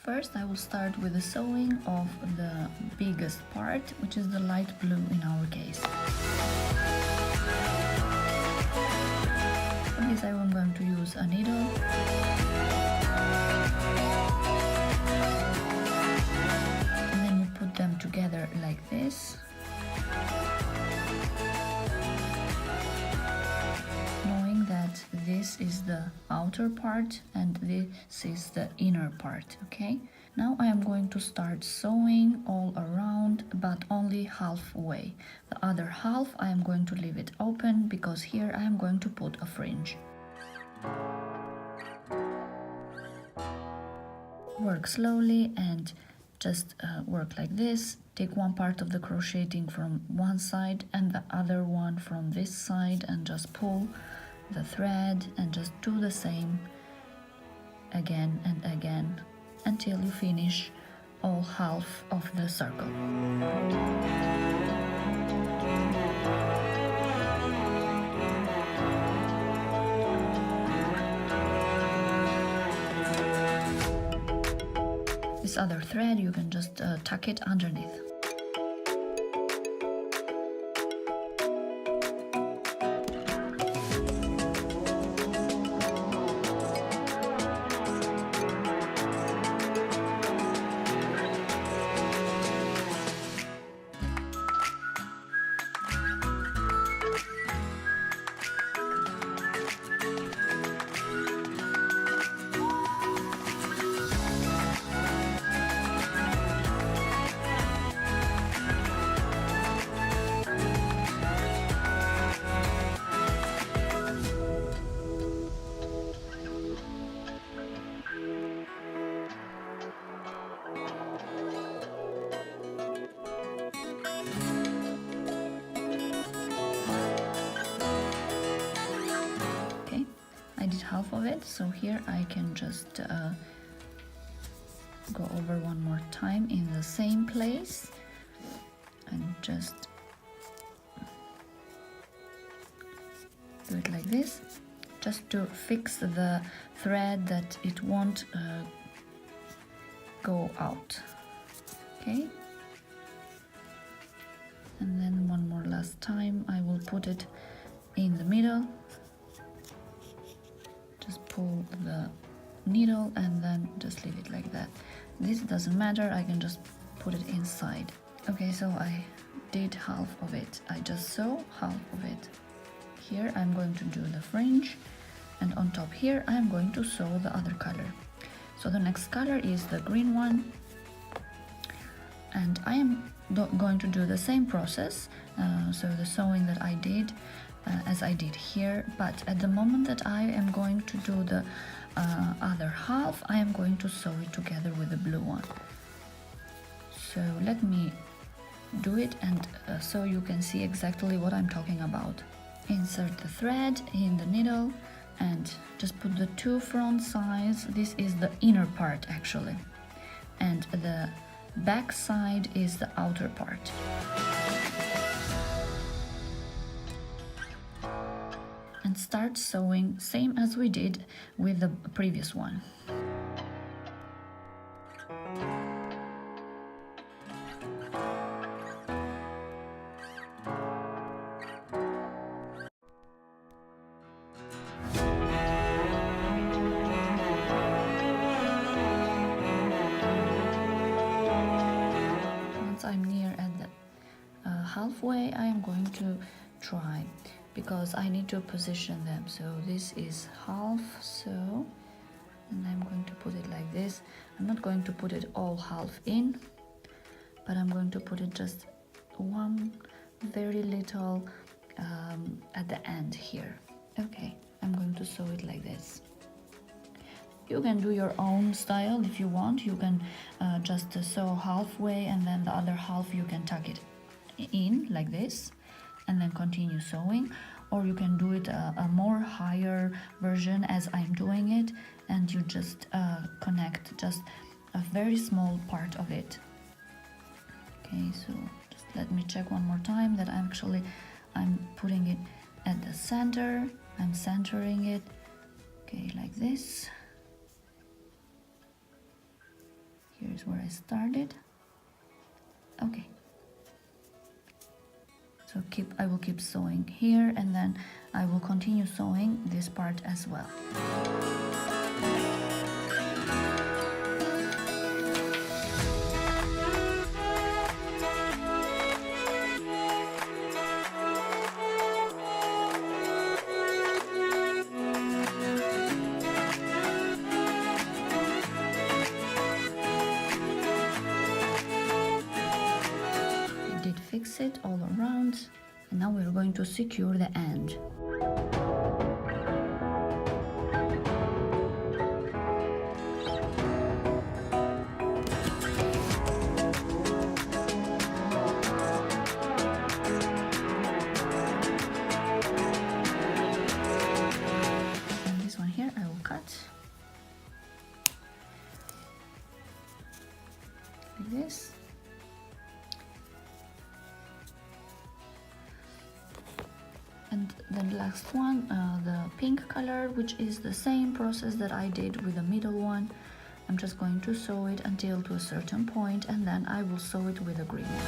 First, I will start with the sewing of the biggest part, which is the light blue in our case. For this, I am going to use a needle. And then you put them together like this. Knowing that this is the outer part and this is the inner part, okay? Now I am going to start sewing all around, but only halfway. The other half I am going to leave it open because here I am going to put a fringe. Work slowly and just work like this. Take one part of the crocheting from one side and the other one from this side and just pull the thread and just do the same again and again until you finish all half of the circle. This other thread you can just tuck it underneath. I did half of it, so here I can just go over one more time in the same place and just do it like this, just to fix the thread that it won't go out, okay? And then one more last time I will put it in the middle. Just pull the needle and then just leave it like that. This doesn't matter, I can just put it inside. Okay, so I did half of it. I just sew half of it. Here I'm going to do the fringe, and on top here I'm going to sew the other color. So the next color is the green one, and I am going to do the same process, so the sewing that I did as I did here, but at the moment that I am going to do the other half, I am going to sew it together with the blue one. So let me do it, and so you can see exactly what I'm talking about. Insert the thread in the needle and just put the two front sides. This is the inner part actually, and the back side is the outer part. And start sewing same as we did with the previous one. Once I'm near at the halfway, I am going to try, because I need to position them. So this is half, so, and I'm going to put it like this. I'm not going to put it all half in, but I'm going to put it just one very little at the end here. Okay, I'm going to sew it like this. You can do your own style if you want. You can just sew halfway and then the other half you can tuck it in like this and then continue sewing, or you can do it a more higher version as I'm doing it, and you just connect just a very small part of it. Okay, so just let me check one more time that I'm putting it at the center. I'm centering it, okay, like this. is where I started. Okay, so I will keep sewing here, and then I will continue sewing this part as well. Fix it all around, and now we're going to secure the end. And this one here I will cut like this. And the last one, the pink color, which is the same process that I did with the middle one. I'm just going to sew it until to a certain point, and then I will sew it with the green one.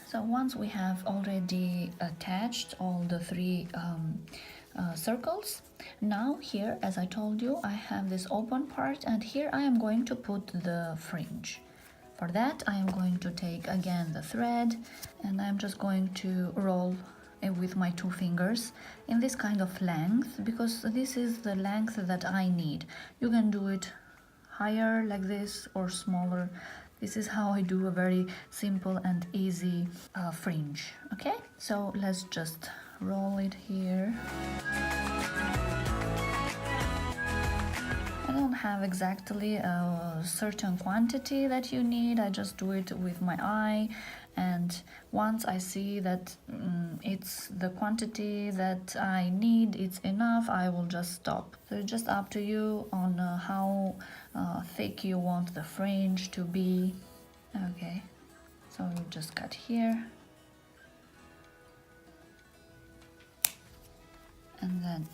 So once we have already attached all the three circles, now here, as I told you, I have this open part, and here I am going to put the fringe. For that, I am going to take again the thread, and I'm just going to roll it with my 2 fingers in this kind of length, because this is the length that I need. You can do it higher like this or smaller. This is how I do a very simple and easy fringe. Okay, so let's just roll it here. I don't have exactly a certain quantity that you need. I just do it with my eye, and once I see that it's the quantity that I need, it's enough, I will just stop. So it's just up to you on how thick you want the fringe to be. Okay, so we just cut here, and then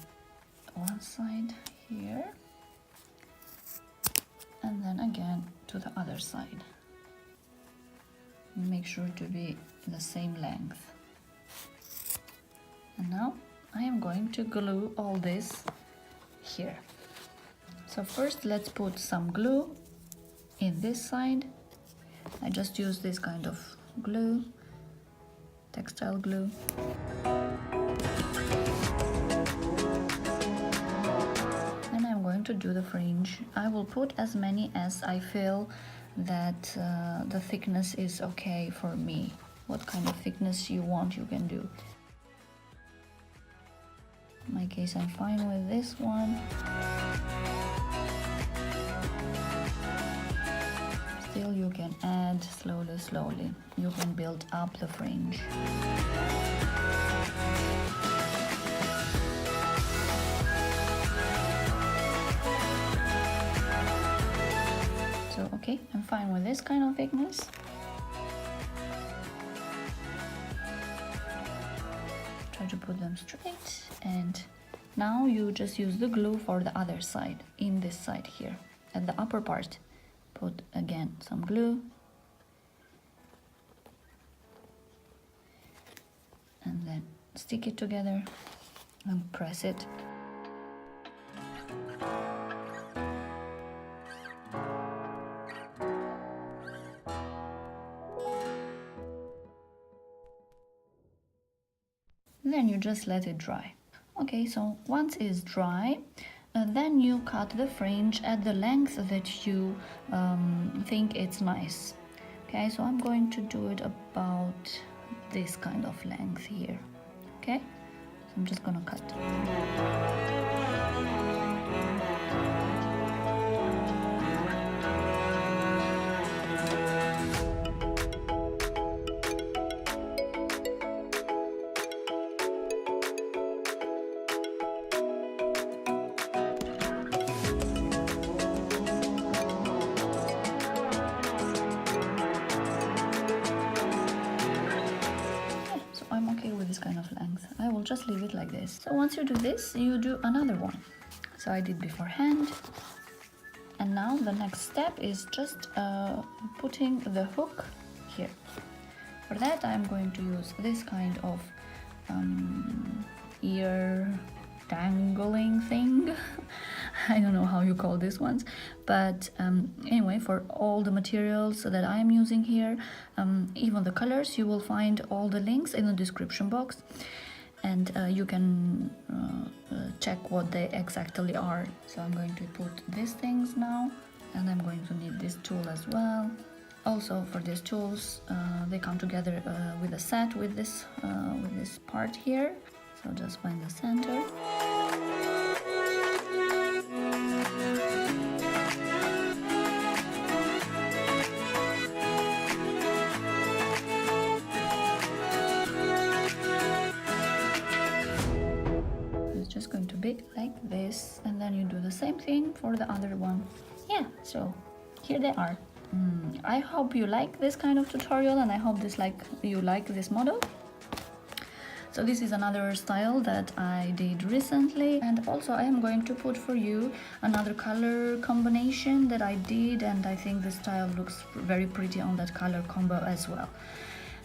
one side here, and then again to the other side. Make sure to be the same length. And now I am going to glue all this here. So first let's put some glue in this side. I just use this kind of glue, textile glue. And I'm going to do the fringe. I will put as many as I feel that the thickness is okay for me. What kind of thickness you want, you can do. In my case, I'm fine with this one. Still, you can add slowly. You can build up the fringe. So, okay, I'm fine with this kind of thickness. Try to put them straight, and now you just use the glue for the other side, in this side here, at the upper part. Put again some glue, and then stick it together and press it. and then you just let it dry. Okay, so once it's dry, then you cut the fringe at the length that you think it's nice. Okay, so I'm going to do it about this kind of length here. Okay, so I'm just gonna cut. I'm okay with this kind of length. I will just leave it like this. So once you do this, you do another one. So I did beforehand. And now the next step is just putting the hook here. For that, I'm going to use this kind of ear dangling thing. I don't know how you call these ones, but anyway, for all the materials that I'm using here, even the colors, you will find all the links in the description box, and you can check what they exactly are. So I'm going to put these things now, and I'm going to need this tool as well. Also, for these tools, they come together with a set with this part here. So just find the center. It's just going to be like this, and then you do the same thing for the other one. Yeah, so here they are. I hope you like this kind of tutorial, and I hope you like this model. So this is another style that I did recently, and also I am going to put for you another color combination that I did, and I think the style looks very pretty on that color combo as well.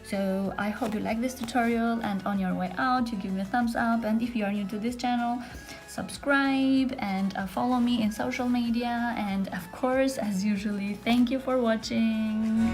So I hope you like this tutorial, and on your way out you give me a thumbs up, and if you are new to this channel, subscribe and follow me in social media, and of course, as usually, thank you for watching.